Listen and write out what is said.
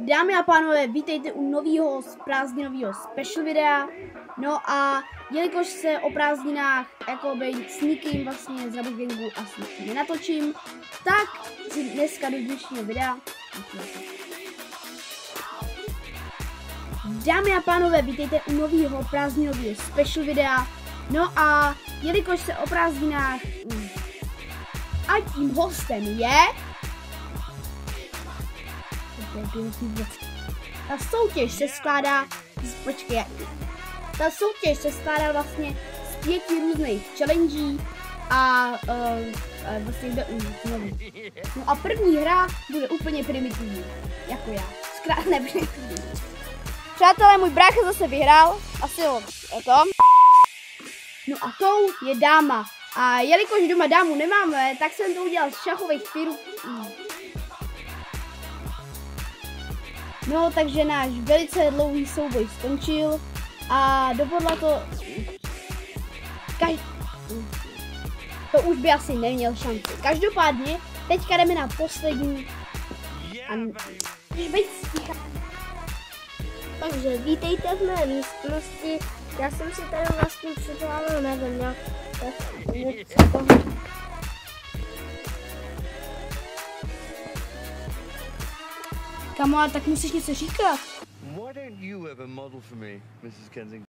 Dámy a pánové, vítejte u nového prázdninového special videa. No a jelikož se o prázdninách jakoby s nikým vlastně z Rabot Gangu asi nenatočím, tak si dneska do dnešního videa. Dámy a pánové, vítejte u nového prázdninového special videa. No a jelikož se o prázdninách a tím hostem je ta soutěž se skládá vlastně z 5 různých challenge a vlastně jde No a první hra bude úplně primitivní, jako já. Primitivní. Přátelé, můj brácha zase vyhrál, asi o tom. No a tou je dáma. A jelikož doma dámu nemáme, tak jsem to udělal z šachových figurů. No, takže náš velice dlouhý souboj skončil a dopadlo to... To už by asi neměl šanci. Každopádně, teďka jdeme na poslední... Takže vítejte v mé místnosti. Já jsem si tady vlastně připravil, nevím, Kamo, tak musíš něco říkat. Why don't you ever model for me, Mrs. Kensington?